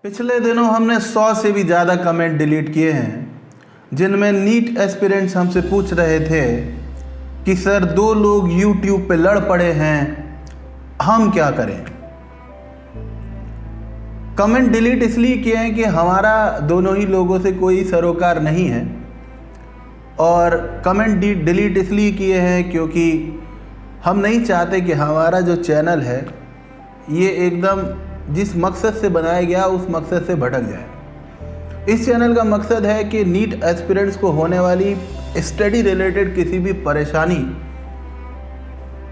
पिछले दिनों हमने 100 से भी ज़्यादा कमेंट डिलीट किए हैं जिनमें नीट एस्पिरेंट्स हमसे पूछ रहे थे कि सर 2 लोग YouTube पे लड़ पड़े हैं, हम क्या करें। कमेंट डिलीट इसलिए किए हैं कि हमारा दोनों ही लोगों से कोई सरोकार नहीं है, और कमेंट डिलीट इसलिए किए हैं क्योंकि हम नहीं चाहते कि हमारा जो चैनल है ये एकदम जिस मकसद से बनाया गया उस मकसद से भटक जाए। इस चैनल का मकसद है कि नीट एस्पिरेंट्स को होने वाली स्टडी रिलेटेड किसी भी परेशानी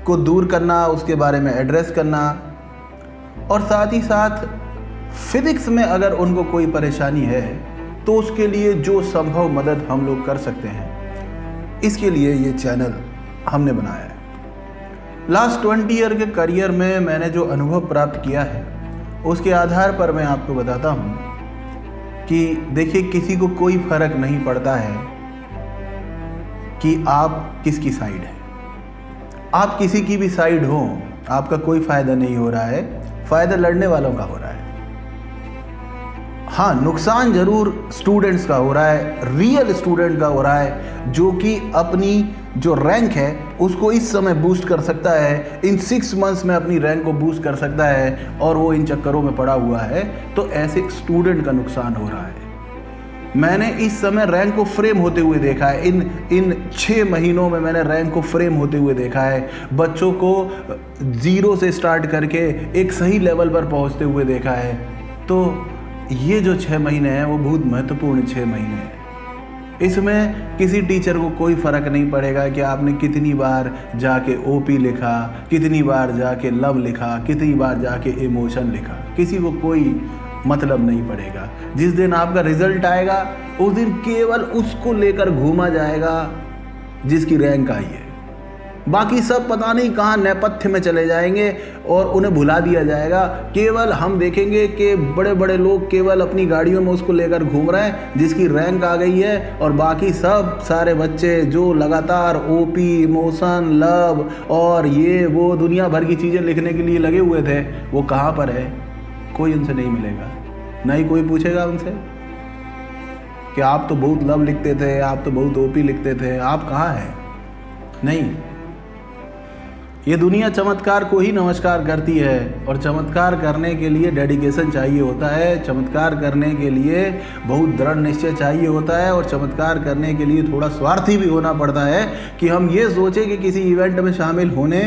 को दूर करना, उसके बारे में एड्रेस करना, और साथ ही साथ फिजिक्स में अगर उनको कोई परेशानी है तो उसके लिए जो संभव मदद हम लोग कर सकते हैं, इसके लिए ये चैनल हमने बनाया है। लास्ट 20 ईयर के करियर में मैंने जो अनुभव प्राप्त किया है उसके आधार पर मैं आपको बताता हूँ कि देखिए, किसी को कोई फर्क नहीं पड़ता है कि आप किसकी साइड हैं। आप किसी की भी साइड हो, आपका कोई फ़ायदा नहीं हो रहा है, फ़ायदा लड़ने वालों का हो रहा है। हाँ, नुकसान ज़रूर स्टूडेंट्स का हो रहा है, रियल स्टूडेंट का हो रहा है, जो कि अपनी जो रैंक है उसको इस समय बूस्ट कर सकता है, इन 6 मंथ्स में अपनी रैंक को बूस्ट कर सकता है, और वो इन चक्करों में पड़ा हुआ है, तो ऐसे स्टूडेंट का नुकसान हो रहा है। मैंने इस समय रैंक को फ्रेम होते हुए देखा है, इन 6 महीनों में मैंने रैंक को फ्रेम होते हुए देखा है, बच्चों को 0 से स्टार्ट करके एक सही लेवल पर पहुंचते हुए देखा है। तो ये जो 6 महीने हैं वो बहुत महत्वपूर्ण 6 महीने हैं। इसमें किसी टीचर को कोई फ़र्क नहीं पड़ेगा कि आपने कितनी बार जाके ओपी लिखा, कितनी बार जाके लव लिखा, कितनी बार जाके इमोशन लिखा, किसी को कोई मतलब नहीं पड़ेगा। जिस दिन आपका रिजल्ट आएगा उस दिन केवल उसको लेकर घूमा जाएगा जिसकी रैंक आई है। बाकी सब पता नहीं कहाँ नेपथ्य में चले जाएंगे और उन्हें भुला दिया जाएगा। केवल हम देखेंगे कि बड़े बड़े लोग केवल अपनी गाड़ियों में उसको लेकर घूम रहे हैं जिसकी रैंक आ गई है, और बाकी सब सारे बच्चे जो लगातार ओपी, इमोशन, लव और ये वो दुनिया भर की चीज़ें लिखने के लिए लगे हुए थे, वो कहाँ पर है? कोई उनसे नहीं मिलेगा, ना ही कोई पूछेगा उनसे कि आप तो बहुत लव लिखते थे, आप तो बहुत ओपी लिखते थे, आप कहाँ हैं? नहीं, ये दुनिया चमत्कार को ही नमस्कार करती है, और चमत्कार करने के लिए डेडिकेशन चाहिए होता है, चमत्कार करने के लिए बहुत दृढ़ निश्चय चाहिए होता है, और चमत्कार करने के लिए थोड़ा स्वार्थी भी होना पड़ता है कि हम ये सोचें कि किसी इवेंट में शामिल होने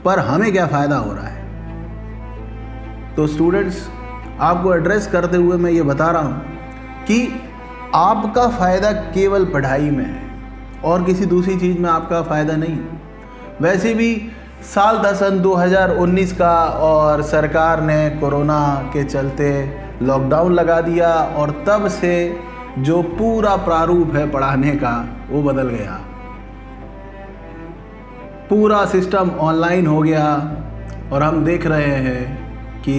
पर हमें क्या फ़ायदा हो रहा है। तो स्टूडेंट्स, आपको एड्रेस करते हुए मैं ये बता रहा हूँ कि आपका फ़ायदा केवल पढ़ाई में है और किसी दूसरी चीज़ में आपका फ़ायदा नहीं। वैसे भी साल था सन 2019 का, और सरकार ने कोरोना के चलते लॉकडाउन लगा दिया, और तब से जो पूरा प्रारूप है पढ़ाने का वो बदल गया। पूरा सिस्टम ऑनलाइन हो गया, और हम देख रहे हैं कि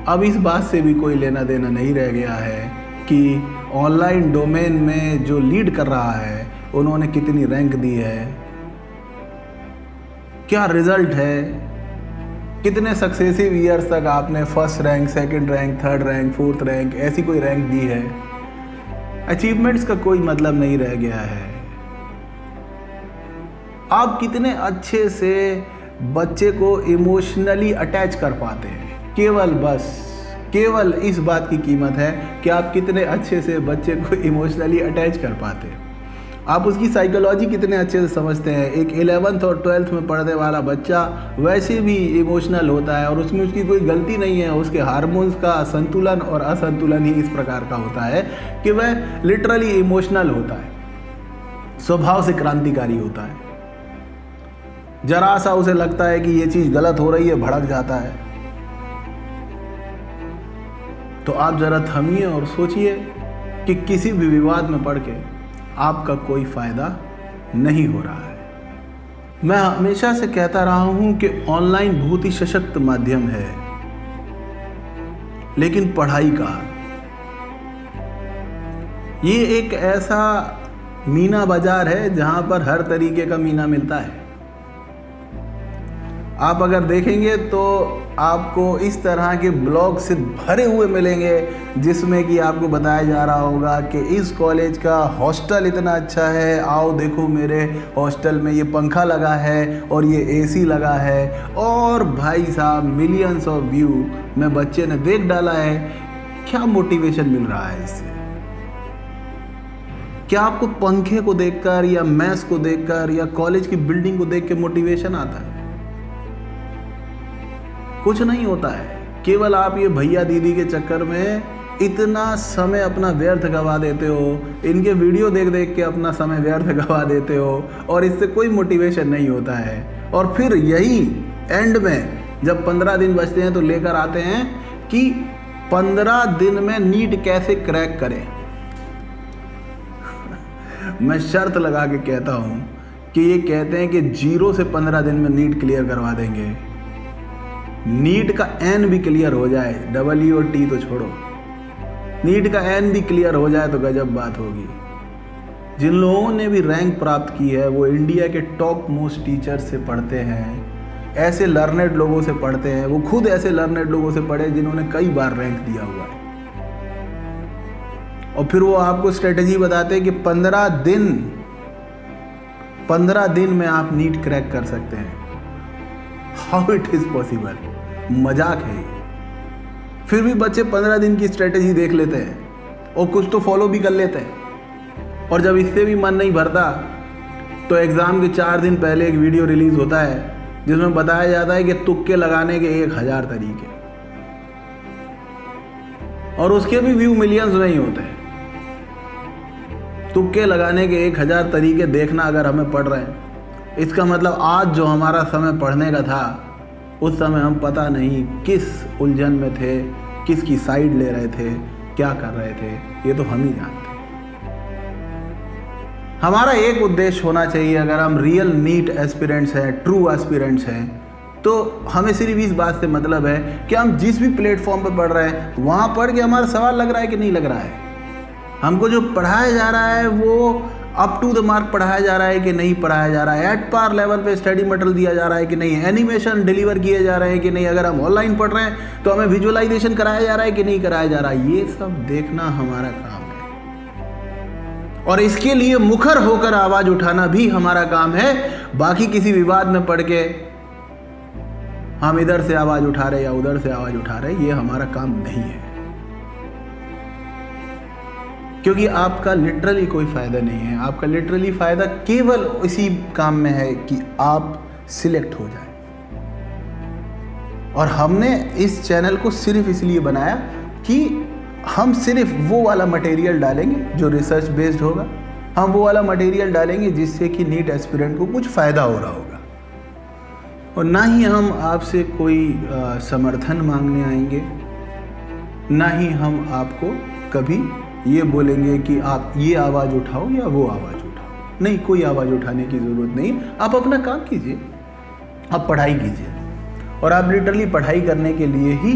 अब इस बात से भी कोई लेना देना नहीं रह गया है कि ऑनलाइन डोमेन में जो लीड कर रहा है उन्होंने कितनी रैंक दी है, क्या रिजल्ट है, कितने सक्सेसिव ईयर्स तक आपने first rank, second rank, third rank, fourth rank, ऐसी कोई रैंक दी है। अचीवमेंट्स का कोई मतलब नहीं रह गया है। आप कितने अच्छे से बच्चे को इमोशनली अटैच कर पाते हैं, केवल इस बात की कीमत है कि आप कितने अच्छे से बच्चे को इमोशनली अटैच कर पाते हैं। आप उसकी साइकोलॉजी कितने अच्छे से समझते हैं। एक 11th और 12th में पढ़ने वाला बच्चा वैसे भी इमोशनल होता है, और उसमें उसकी कोई गलती नहीं है, उसके हार्मोन्स का संतुलन और असंतुलन ही इस प्रकार का होता है कि वह लिटरली इमोशनल होता है, स्वभाव से क्रांतिकारी होता है। जरा सा उसे लगता है कि ये चीज़ गलत हो रही है, भड़क जाता है। तो आप ज़रा थमिए और सोचिए कि किसी भी विवाद में पड़ के आपका कोई फ़ायदा नहीं हो रहा है। मैं हमेशा से कहता रहा हूं कि ऑनलाइन बहुत ही सशक्त माध्यम है, लेकिन पढ़ाई का ये एक ऐसा मीना बाजार है जहां पर हर तरीके का मीना मिलता है। आप अगर देखेंगे तो आपको इस तरह के ब्लॉग से भरे हुए मिलेंगे जिसमें कि आपको बताया जा रहा होगा कि इस कॉलेज का हॉस्टल इतना अच्छा है, आओ देखो मेरे हॉस्टल में ये पंखा लगा है और ये एसी लगा है, और भाई साहब मिलियंस ऑफ व्यू में बच्चे ने देख डाला है। क्या मोटिवेशन मिल रहा है इससे? क्या आपको पंखे को देखकर या मैस को देखकर या कॉलेज की बिल्डिंग को देख के मोटिवेशन आता है? कुछ नहीं होता है। केवल आप ये भैया दीदी के चक्कर में इतना समय अपना व्यर्थ गवा देते हो, इनके वीडियो देख देख के अपना समय व्यर्थ गवा देते हो, और इससे कोई मोटिवेशन नहीं होता है। और फिर यही एंड में जब 15 दिन बचते हैं तो लेकर आते हैं कि 15 दिन में नीट कैसे क्रैक करें। मैं शर्त लगा के कहता हूँ कि ये कहते हैं कि 0 से 15 दिन में नीट क्लियर करवा देंगे। नीट का एन भी क्लियर हो जाए, डब्ल्यू और टी तो छोड़ो, नीट का एन भी क्लियर हो जाए तो गजब बात होगी। जिन लोगों ने भी रैंक प्राप्त की है वो इंडिया के टॉप मोस्ट टीचर से पढ़ते हैं, ऐसे लर्नेड लोगों से पढ़ते हैं, वो खुद ऐसे लर्नेड लोगों से पढ़े जिन्होंने कई बार रैंक दिया हुआ है। और फिर वो आपको स्ट्रेटजी बताते हैं कि 15 दिन में आप नीट क्रैक कर सकते हैं। How it is possible? मजाक है ये। फिर भी बच्चे 15 दिन की स्ट्रेटजी देख लेते हैं और कुछ तो फॉलो भी कर लेते हैं। और जब इससे भी मन नहीं भरता तो एग्ज़ाम के 4 दिन पहले एक वीडियो रिलीज़ होता है जिसमें बताया जाता है कि तुक्के लगाने के 1000 तरीके, और उसके भी व्यू मिलियंस नहीं होते हैं। तुक्के लगाने के 1000 तरीके देखना अगर हमें पड़ रहे हैं, इसका मतलब आज जो हमारा समय पढ़ने का था उस समय हम पता नहीं किस उलझन में थे, किसकी साइड ले रहे थे, क्या कर रहे थे, ये तो हम ही जानते हैं। हमारा एक उद्देश्य होना चाहिए, अगर हम रियल नीट एस्पिरेंट्स हैं, ट्रू एस्पिरेंट्स हैं, तो हमें सिर्फ इस बात से मतलब है कि हम जिस भी प्लेटफॉर्म पर पढ़ रहे हैं वहाँ पढ़ के हमारा सवाल लग रहा है कि नहीं लग रहा है, हमको जो पढ़ाया जा रहा है वो अप टू द मार्क पढ़ाया जा रहा है कि नहीं पढ़ाया जा रहा है, एट पार लेवल पे स्टडी मटेरियल दिया जा रहा है कि नहीं, एनिमेशन डिलीवर किए जा रहे हैं कि नहीं, अगर हम ऑनलाइन पढ़ रहे हैं तो हमें विजुअलाइजेशन कराया जा रहा है कि नहीं कराया जा रहा है। ये सब देखना हमारा काम है और इसके लिए मुखर होकर आवाज़ उठाना भी हमारा काम है। बाकी किसी विवाद में पढ़ के हम इधर से आवाज़ उठा रहे या उधर से आवाज़ उठा रहे, ये हमारा काम नहीं है, क्योंकि आपका लिटरली कोई फ़ायदा नहीं है। आपका लिटरली फ़ायदा केवल इसी काम में है कि आप सिलेक्ट हो जाए। और हमने इस चैनल को सिर्फ इसलिए बनाया कि हम सिर्फ वो वाला मटेरियल डालेंगे जो रिसर्च बेस्ड होगा, हम वो वाला मटेरियल डालेंगे जिससे कि नीट एस्पिरेंट को कुछ फ़ायदा हो रहा होगा, और ना ही हम आपसे कोई समर्थन मांगने आएंगे, ना ही हम आपको कभी ये बोलेंगे कि आप ये आवाज़ उठाओ या वो आवाज़ उठाओ। नहीं, कोई आवाज़ उठाने की ज़रूरत नहीं। आप अपना काम कीजिए, आप पढ़ाई कीजिए, और आप लिटरली पढ़ाई करने के लिए ही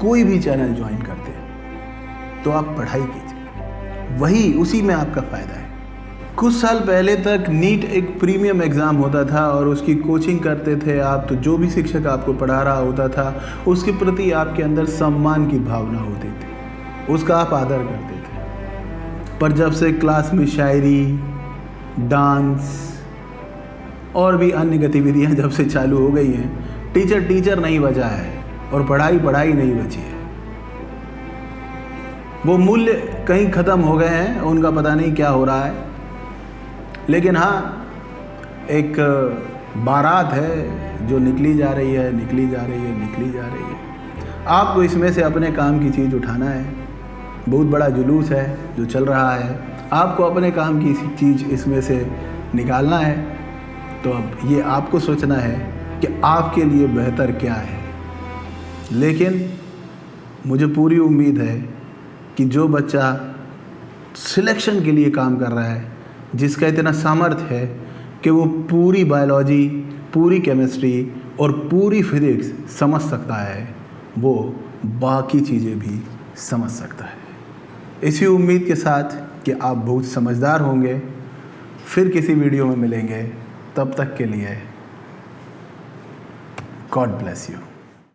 कोई भी चैनल ज्वाइन करते हैं, तो आप पढ़ाई कीजिए, वही उसी में आपका फ़ायदा है। कुछ साल पहले तक नीट एक प्रीमियम एग्ज़ाम होता था और उसकी कोचिंग करते थे आप, तो जो भी शिक्षक आपको पढ़ा रहा होता था उसके प्रति आपके अंदर सम्मान की भावना होती थी, उसका आप आदर करते थे। पर जब से क्लास में शायरी, डांस और भी अन्य गतिविधियां जब से चालू हो गई हैं, टीचर नहीं बचा है और पढ़ाई नहीं बची है। वो मूल्य कहीं ख़त्म हो गए हैं, उनका पता नहीं क्या हो रहा है। लेकिन हाँ, एक बारात है जो निकली जा रही है। आपको इसमें से अपने काम की चीज़ उठाना है। बहुत बड़ा जुलूस है जो चल रहा है, आपको अपने काम की चीज़ इसमें से निकालना है। तो अब ये आपको सोचना है कि आपके लिए बेहतर क्या है। लेकिन मुझे पूरी उम्मीद है कि जो बच्चा सिलेक्शन के लिए काम कर रहा है, जिसका इतना सामर्थ्य है कि वो पूरी बायोलॉजी, पूरी केमिस्ट्री और पूरी फिजिक्स समझ सकता है, वो बाकी चीज़ें भी समझ सकता है। इसी उम्मीद के साथ कि आप बहुत समझदार होंगे, फिर किसी वीडियो में मिलेंगे। तब तक के लिए गॉड ब्लेस यू।